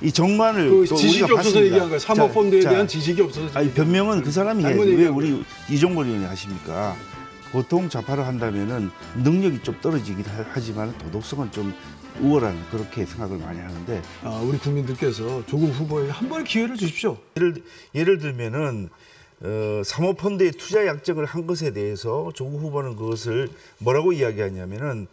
이 정만을 그 또 지식이 우리가 없어서 봤습니다. 얘기한 거예요. 사모펀드에 대한 지식이 없어서. 아니 변명은 그 사람이 잘못 해야지. 왜 얘기한 우리 이종걸 의원이 하십니까? 보통 좌파를 한다면은 능력이 좀 떨어지긴 하지만 도덕성은 좀 우월한 그렇게 생각을 많이 하는데 우리 국민들께서 조국 후보에게 한 번의 기회를 주십시오. 예를 들면은 사모펀드의 투자 약정을 한 것에 대해서 조국 후보는 그것을 뭐라고 이야기하냐면은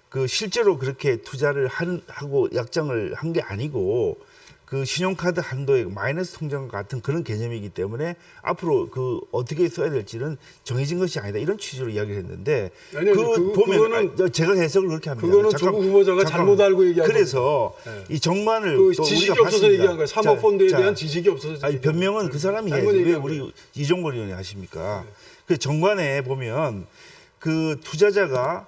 그 실제로 그렇게 투자를 하고 약정을 한 게 아니고 그 신용카드 한도의 마이너스 통장과 같은 그런 개념이기 때문에 앞으로 그 어떻게 써야 될지는 정해진 것이 아니다 이런 취지로 이야기를 했는데 아니요, 보면 제가 해석을 그렇게 합니다. 그거는 조국 후보자가 잘못 알고 얘기한 그래서 겁니다. 이 정만을 그 또 지식이 우리가 없어서 봤습니다. 얘기한 거예요. 사모펀드에 자, 대한 지식이 없어서. 아니 변명은 그 사람이 잘못 해야지. 왜 얘기한 우리 거예요. 이종걸 의원이 하십니까? 그 정관에 보면 그 투자자가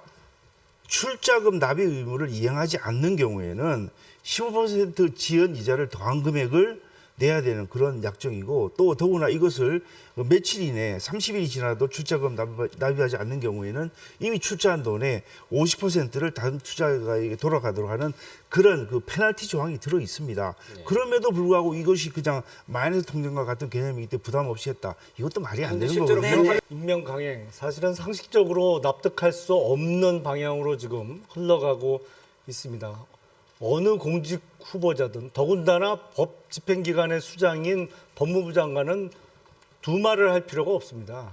출자금 납입 의무를 이행하지 않는 경우에는 15% 지연 이자를 더한 금액을 내야 되는 그런 약정이고 또 더구나 이것을 며칠 이내 30일이 지나도 출자금 납입하지 않는 경우에는 이미 출자한 돈의 50%를 다른 투자자에게 돌아가도록 하는 그런 그 페널티 조항이 들어 있습니다. 네. 그럼에도 불구하고 이것이 그냥 마이너스 통장과 같은 개념이기 때문에 부담 없이 했다. 이것도 말이 안 되는 거거든요. 임명 강행 사실은 상식적으로 납득할 수 없는 방향으로 지금 흘러가고 있습니다. 어느 공직 후보자든 더군다나 법 집행기관의 수장인 법무부 장관은 두말을 할 필요가 없습니다.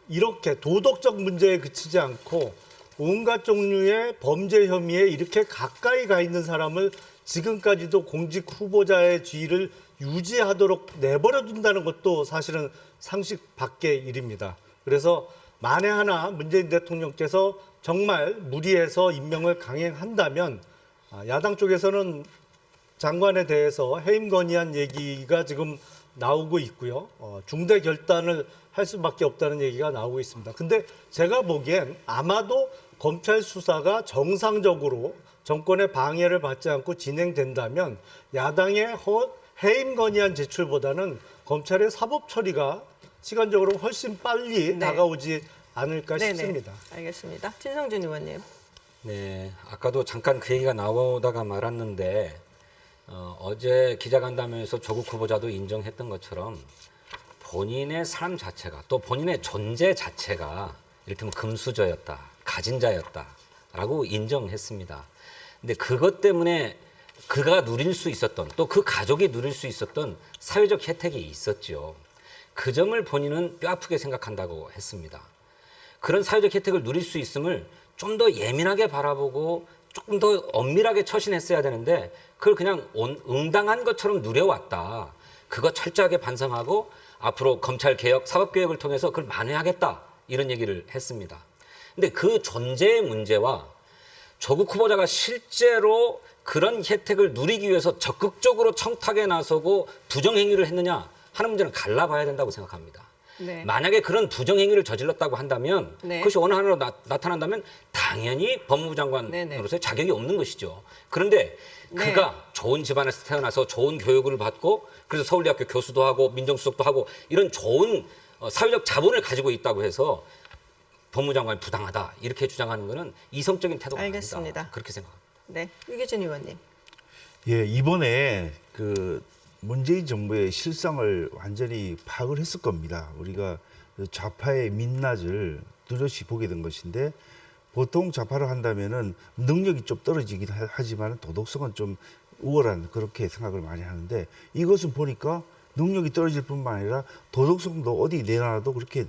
이렇게 도덕적 문제에 그치지 않고 온갖 종류의 범죄 혐의에 이렇게 가까이 가 있는 사람을 지금까지도 공직 후보자의 지위를 유지하도록 내버려 둔다는 것도 사실은 상식 밖의 일입니다. 그래서 만에 하나 문재인 대통령께서 정말 무리해서 임명을 강행한다면 야당 쪽에서는 장관에 대해서 해임 건의한 얘기가 지금 나오고 있고요. 중대 결단을 할 수밖에 없다는 얘기가 나오고 있습니다. 근데 제가 보기엔 아마도 검찰 수사가 정상적으로 정권의 방해를 받지 않고 진행된다면 야당의 해임 건의안 제출보다는 검찰의 사법 처리가 시간적으로 훨씬 빨리 다가오지 않을까 싶습니다. 알겠습니다. 진성준 의원님. 네, 아까도 잠깐 그 얘기가 나오다가 말았는데 어제 기자간담회에서 조국 후보자도 인정했던 것처럼 본인의 삶 자체가 또 본인의 존재 자체가 이를테면 금수저였다, 가진 자였다라고 인정했습니다. 근데 그것 때문에 그가 누릴 수 있었던 또 그 가족이 누릴 수 있었던 사회적 혜택이 있었죠. 그 점을 본인은 뼈아프게 생각한다고 했습니다. 그런 사회적 혜택을 누릴 수 있음을 좀 더 예민하게 바라보고 조금 더 엄밀하게 처신했어야 되는데 그걸 그냥 응당한 것처럼 누려왔다. 그거 철저하게 반성하고 앞으로 검찰 개혁, 사법 개혁을 통해서 그걸 만회하겠다. 이런 얘기를 했습니다. 근데 그 존재의 문제와 조국 후보자가 실제로 그런 혜택을 누리기 위해서 적극적으로 청탁에 나서고 부정행위를 했느냐 하는 문제는 갈라봐야 된다고 생각합니다. 네. 만약에 그런 부정행위를 저질렀다고 한다면 네. 그것이 어느 하나로 나타난다면 당연히 법무부 장관으로서의 자격이 없는 것이죠. 그런데 그가 좋은 집안에서 태어나서 좋은 교육을 받고 그래서 서울대학교 교수도 하고 민정수석도 하고 이런 좋은 사회적 자본을 가지고 있다고 해서 법무부 장관이 부당하다 이렇게 주장하는 것은 이성적인 태도가 알겠습니다. 아니다. 그렇게 생각합니다. 네, 유기준 의원님. 예, 이번에 그 문재인 정부의 실상을 완전히 파악을 했을 겁니다. 우리가 좌파의 민낯을 뚜렷이 보게 된 것인데 보통 좌파를 한다면은 능력이 좀 떨어지긴 하지만 도덕성은 좀 우월한 그렇게 생각을 많이 하는데 이것은 보니까 능력이 떨어질 뿐만 아니라 도덕성도 어디 내놔도 그렇게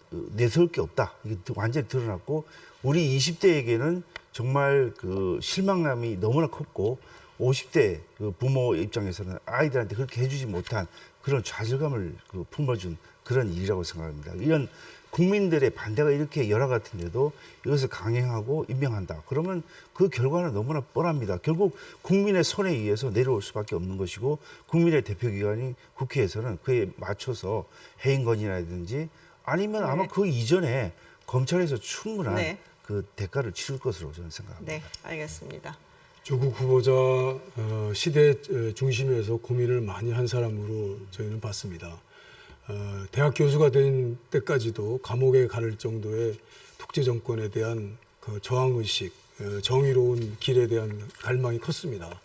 내세울 게 없다. 이게 완전히 드러났고 우리 20대에게는 정말 그 실망감이 너무나 컸고 50대 그 부모 입장에서는 아이들한테 그렇게 해주지 못한 그런 좌절감을 품어준 그런 일이라고 생각합니다. 이런 국민들의 반대가 이렇게 열화 같은데도 이것을 강행하고 임명한다. 그러면 그 결과는 너무나 뻔합니다. 결국 국민의 손에 의해서 내려올 수밖에 없는 것이고 국민의 대표기관인 국회에서는 그에 맞춰서 해임 건의라든지 아니면 아마 그 이전에 검찰에서 충분한 그 대가를 치를 것으로 저는 생각합니다. 네, 알겠습니다. 조국 후보자 시대 중심에서 고민을 많이 한 사람으로 저희는 봤습니다. 대학 교수가 된 때까지도 감옥에 갈 정도의 독재 정권에 대한 그 저항의식, 정의로운 길에 대한 갈망이 컸습니다.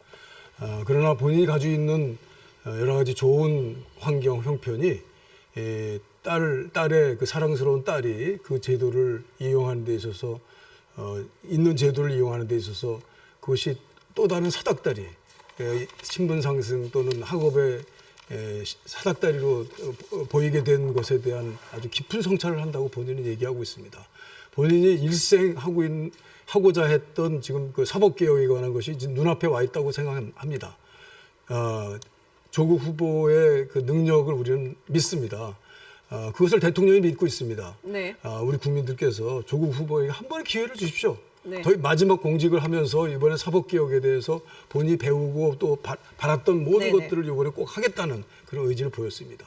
그러나 본인이 가지고 있는 여러 가지 좋은 환경, 형편이 딸의 그 사랑스러운 딸이 그 제도를 이용하는 데 있어서 있는 제도를 이용하는 데 있어서 그것이 또 다른 사닥다리, 신분 상승 또는 학업의 사닥다리로 보이게 된 것에 대한 아주 깊은 성찰을 한다고 본인은 얘기하고 있습니다. 본인이 일생 하고자 했던 지금 그 사법개혁에 관한 것이 지금 눈앞에 와 있다고 생각합니다. 조국 후보의 그 능력을 우리는 믿습니다. 그것을 대통령이 믿고 있습니다. 네. 우리 국민들께서 조국 후보에게 한 번의 기회를 주십시오. 네. 더 마지막 공직을 하면서 이번에 사법개혁에 대해서 본인이 배우고 또 바랐던 모든 네네. 것들을 이번에 꼭 하겠다는 그런 의지를 보였습니다.